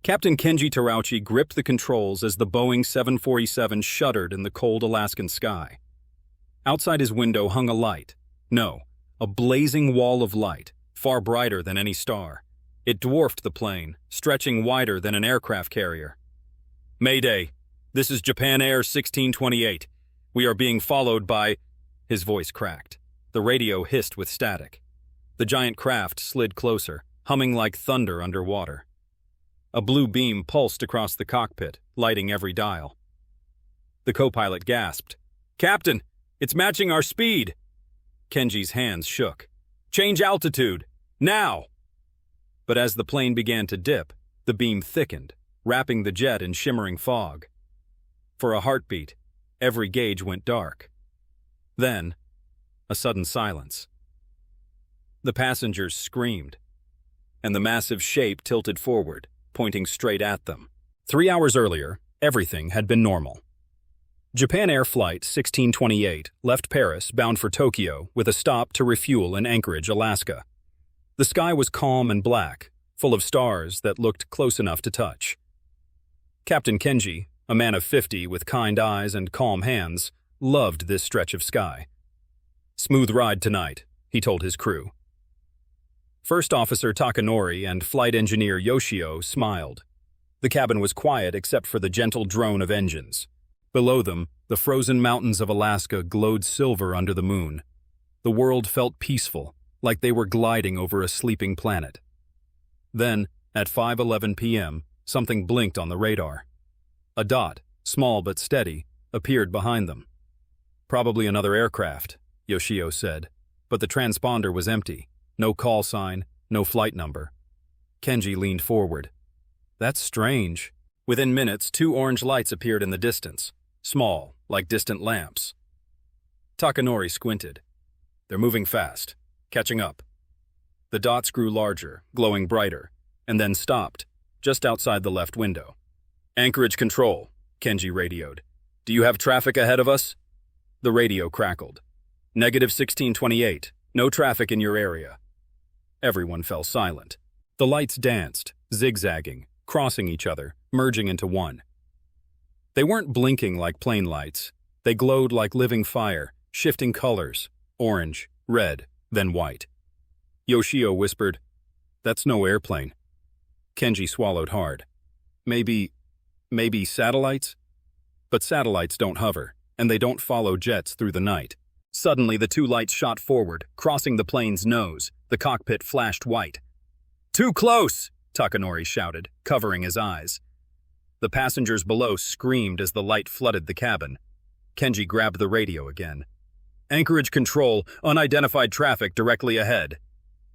Captain Kenji Terauchi gripped the controls as the Boeing 747 shuddered in the cold Alaskan sky. Outside his window hung a light. No, a blazing wall of light, far brighter than any star. It dwarfed the plane, stretching wider than an aircraft carrier. "Mayday! This is Japan Air 1628. We are being followed by—" His voice cracked. The radio hissed with static. The giant craft slid closer, humming like thunder underwater. A blue beam pulsed across the cockpit, lighting every dial. The co-pilot gasped. "Captain, it's matching our speed!" Kenji's hands shook. "Change altitude! Now!" But as the plane began to dip, the beam thickened, wrapping the jet in shimmering fog. For a heartbeat, every gauge went dark. Then, a sudden silence. The passengers screamed, and the massive shape tilted forward, pointing straight at them. 3 hours earlier, everything had been normal. Japan Air Flight 1628 left Paris bound for Tokyo with a stop to refuel in Anchorage, Alaska. The sky was calm and black, full of stars that looked close enough to touch. Captain Kenji, a man of 50 with kind eyes and calm hands, loved this stretch of sky. "Smooth ride tonight," he told his crew. First Officer Takanori and Flight Engineer Yoshio smiled. The cabin was quiet except for the gentle drone of engines. Below them, the frozen mountains of Alaska glowed silver under the moon. The world felt peaceful, like they were gliding over a sleeping planet. Then, at 5:11 p.m., something blinked on the radar. A dot, small but steady, appeared behind them. "Probably another aircraft," Yoshio said, but the transponder was empty. No call sign, no flight number. Kenji leaned forward. "That's strange." Within minutes, 2 orange lights appeared in the distance, small, like distant lamps. Takanori squinted. "They're moving fast, catching up." The dots grew larger, glowing brighter, and then stopped, just outside the left window. "Anchorage control," Kenji radioed. "Do you have traffic ahead of us?" The radio crackled. "-1628, no traffic in your area." Everyone fell silent. The lights danced, zigzagging, crossing each other, merging into one. They weren't blinking like plane lights. They glowed like living fire, shifting colors, orange, red, then white. Yoshio whispered, "That's no airplane." Kenji swallowed hard. Maybe satellites? But satellites don't hover, and they don't follow jets through the night. Suddenly, the 2 lights shot forward, crossing the plane's nose. The cockpit flashed white. "Too close!" Takanori shouted, covering his eyes. The passengers below screamed as the light flooded the cabin. Kenji grabbed the radio again. "Anchorage control, unidentified traffic directly ahead."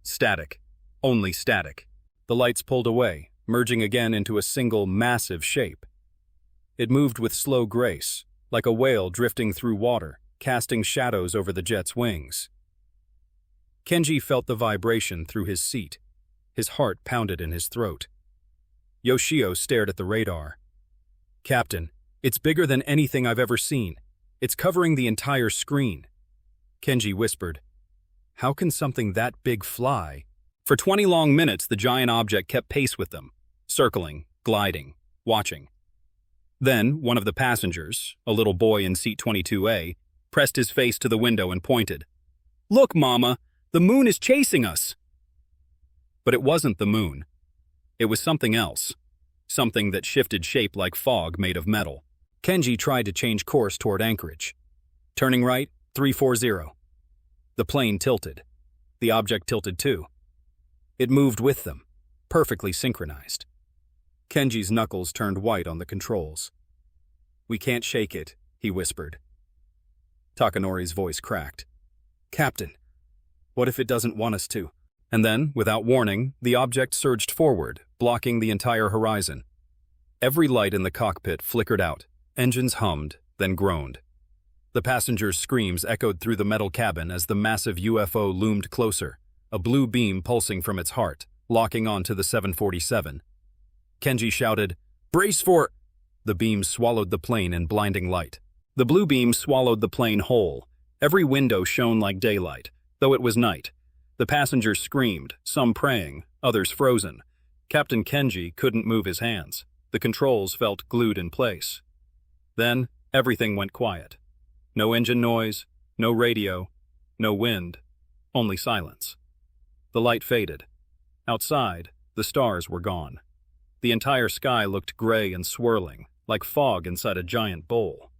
Static. Only static. The lights pulled away, merging again into a single, massive shape. It moved with slow grace, like a whale drifting through water, casting shadows over the jet's wings. Kenji felt the vibration through his seat. His heart pounded in his throat. Yoshio stared at the radar. "Captain, it's bigger than anything I've ever seen. It's covering the entire screen." Kenji whispered, "How can something that big fly?" For 20 long minutes, the giant object kept pace with them, circling, gliding, watching. Then, one of the passengers, a little boy in seat 22A, pressed his face to the window and pointed. "Look, Mama, the moon is chasing us!" But it wasn't the moon. It was something else. Something that shifted shape like fog made of metal. Kenji tried to change course toward Anchorage. Turning right, 340. The plane tilted. The object tilted too. It moved with them, perfectly synchronized. Kenji's knuckles turned white on the controls. "We can't shake it," he whispered. Takanori's voice cracked. "Captain, what if it doesn't want us to?" And then, without warning, the object surged forward, blocking the entire horizon. Every light in the cockpit flickered out. Engines hummed, then groaned. The passengers' screams echoed through the metal cabin as the massive UFO loomed closer, a blue beam pulsing from its heart, locking onto the 747. Kenji shouted, "Brace for—" The beam swallowed the plane in blinding light. The blue beam swallowed the plane whole. Every window shone like daylight, though it was night. The passengers screamed, some praying, others frozen. Captain Kenji couldn't move his hands. The controls felt glued in place. Then, everything went quiet. No engine noise, no radio, no wind, only silence. The light faded. Outside, the stars were gone. The entire sky looked gray and swirling, like fog inside a giant bowl.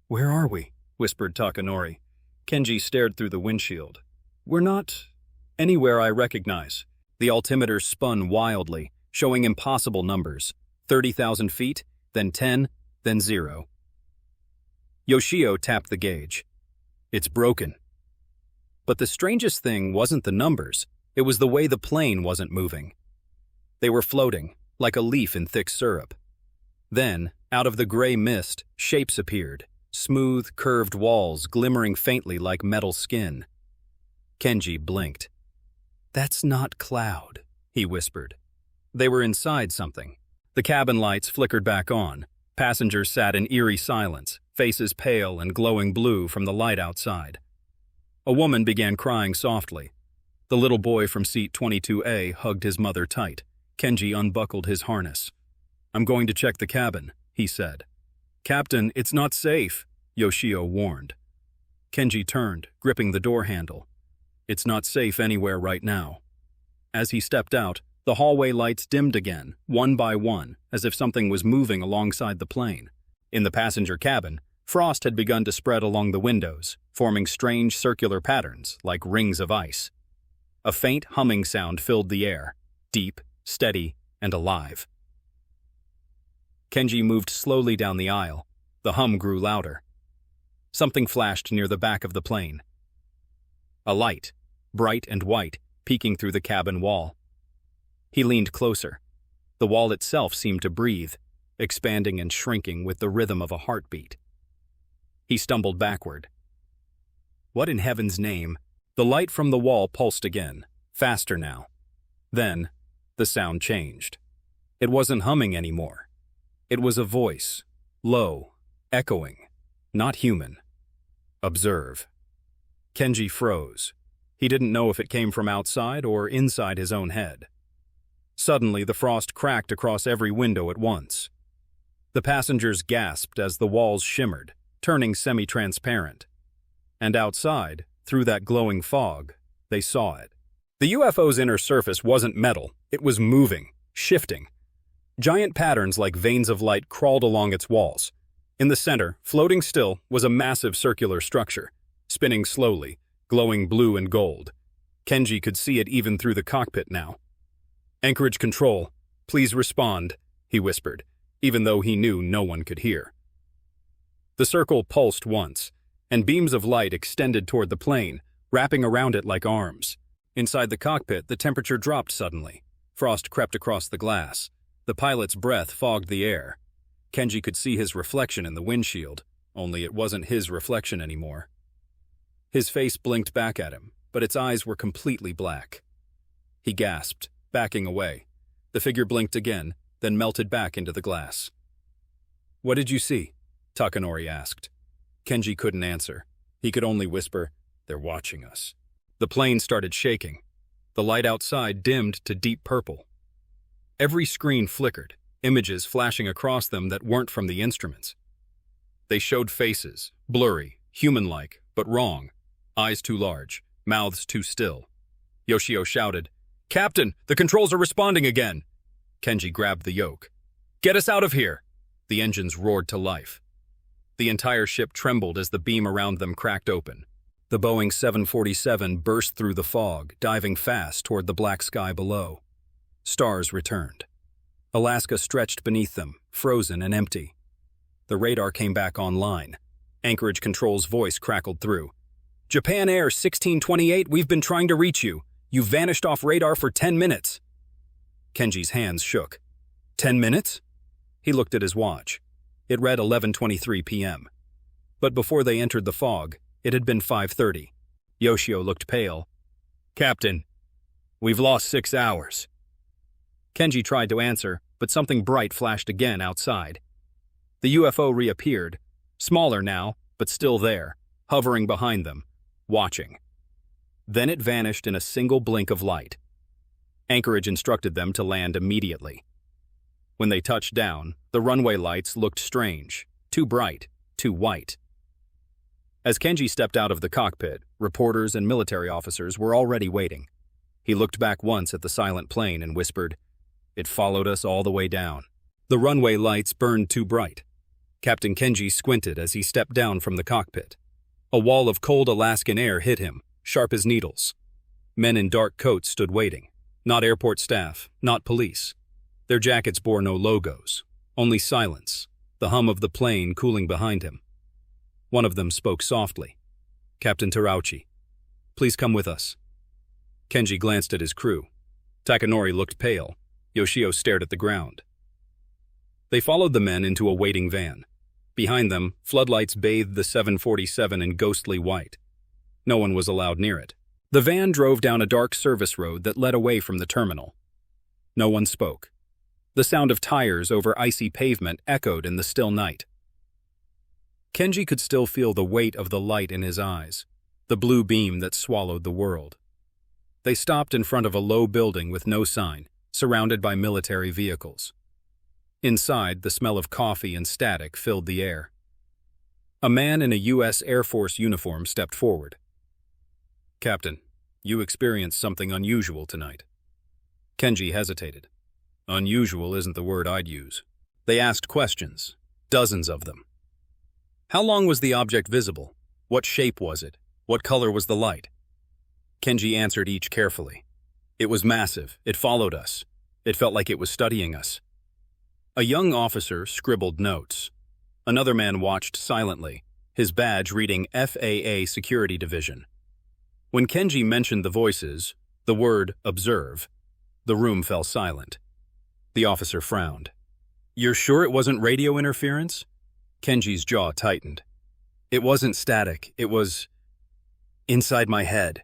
"Where are we?" whispered Takanori. Kenji stared through the windshield. "We're not anywhere I recognize." The altimeter spun wildly, showing impossible numbers. 30,000 feet, then 10, then 0. Yoshio tapped the gauge. "It's broken." But the strangest thing wasn't the numbers, it was the way the plane wasn't moving. They were floating, like a leaf in thick syrup. Then, out of the gray mist, shapes appeared, smooth, curved walls glimmering faintly like metal skin. Kenji blinked. "That's not cloud," he whispered. They were inside something. The cabin lights flickered back on. Passengers sat in eerie silence, faces pale and glowing blue from the light outside. A woman began crying softly. The little boy from seat 22A hugged his mother tight. Kenji unbuckled his harness. "I'm going to check the cabin," he said. "Captain, it's not safe," Yoshio warned. Kenji turned, gripping the door handle. "It's not safe anywhere right now." As he stepped out, the hallway lights dimmed again, one by one, as if something was moving alongside the plane. In the passenger cabin, frost had begun to spread along the windows, forming strange circular patterns like rings of ice. A faint humming sound filled the air, deep, steady, and alive. Kenji moved slowly down the aisle. The hum grew louder. Something flashed near the back of the plane. A light, bright and white, peeking through the cabin wall. He leaned closer. The wall itself seemed to breathe, expanding and shrinking with the rhythm of a heartbeat. He stumbled backward. What in heaven's name? The light from the wall pulsed again, faster now. Then, the sound changed. It wasn't humming anymore. It was a voice, low, echoing, not human. "Observe." Kenji froze. He didn't know if it came from outside or inside his own head. Suddenly, the frost cracked across every window at once. The passengers gasped as the walls shimmered, turning semi-transparent. And outside, through that glowing fog, they saw it. The UFO's inner surface wasn't metal, it was moving, shifting. Giant patterns like veins of light crawled along its walls. In the center, floating still, was a massive circular structure, spinning slowly, glowing blue and gold. Kenji could see it even through the cockpit now. "Anchorage control, please respond," he whispered, even though he knew no one could hear. The circle pulsed once, and beams of light extended toward the plane, wrapping around it like arms. Inside the cockpit, the temperature dropped suddenly. Frost crept across the glass. The pilot's breath fogged the air. Kenji could see his reflection in the windshield, only it wasn't his reflection anymore. His face blinked back at him, but its eyes were completely black. He gasped, backing away. The figure blinked again, then melted back into the glass. "What did you see?" Takanori asked. Kenji couldn't answer. He could only whisper, "They're watching us." The plane started shaking. The light outside dimmed to deep purple. Every screen flickered, images flashing across them that weren't from the instruments. They showed faces, blurry, human-like, but wrong. Eyes too large, mouths too still. Yoshio shouted, "Captain, the controls are responding again!" Kenji grabbed the yoke. "Get us out of here!" The engines roared to life. The entire ship trembled as the beam around them cracked open. The Boeing 747 burst through the fog, diving fast toward the black sky below. Stars returned. Alaska stretched beneath them, frozen and empty. The radar came back online. Anchorage Control's voice crackled through. "Japan Air 1628, we've been trying to reach you. You've vanished off radar for 10 minutes. Kenji's hands shook. 10 minutes? He looked at his watch. It read 11:23 p.m. But before they entered the fog, it had been 5:30. Yoshio looked pale. "Captain, we've lost 6 hours. Kenji tried to answer, but something bright flashed again outside. The UFO reappeared, smaller now, but still there, hovering behind them, watching. Then it vanished in a single blink of light. Anchorage instructed them to land immediately. When they touched down, the runway lights looked strange, too bright, too white. As Kenji stepped out of the cockpit, reporters and military officers were already waiting. He looked back once at the silent plane and whispered, "It followed us all the way down." The runway lights burned too bright. Captain Kenji squinted as he stepped down from the cockpit. A wall of cold Alaskan air hit him, sharp as needles. Men in dark coats stood waiting. Not airport staff, not police. Their jackets bore no logos, only silence, the hum of the plane cooling behind him. One of them spoke softly. "Captain Terauchi, please come with us." Kenji glanced at his crew. Takanori looked pale. Yoshio stared at the ground. They followed the men into a waiting van. Behind them, floodlights bathed the 747 in ghostly white. No one was allowed near it. The van drove down a dark service road that led away from the terminal. No one spoke. The sound of tires over icy pavement echoed in the still night. Kenji could still feel the weight of the light in his eyes, the blue beam that swallowed the world. They stopped in front of a low building with no sign, surrounded by military vehicles. Inside, the smell of coffee and static filled the air. A man in a U.S. Air Force uniform stepped forward. "Captain, you experienced something unusual tonight." Kenji hesitated. Unusual isn't the word I'd use. They asked questions, dozens of them. How long was the object visible? What shape was it? What color was the light? Kenji answered each carefully. It was massive. It followed us. It felt like it was studying us. A young officer scribbled notes. Another man watched silently, his badge reading FAA Security Division. When Kenji mentioned the voices, the word observe, the room fell silent. The officer frowned. "You're sure it wasn't radio interference?" Kenji's jaw tightened. "It wasn't static. It was inside my head."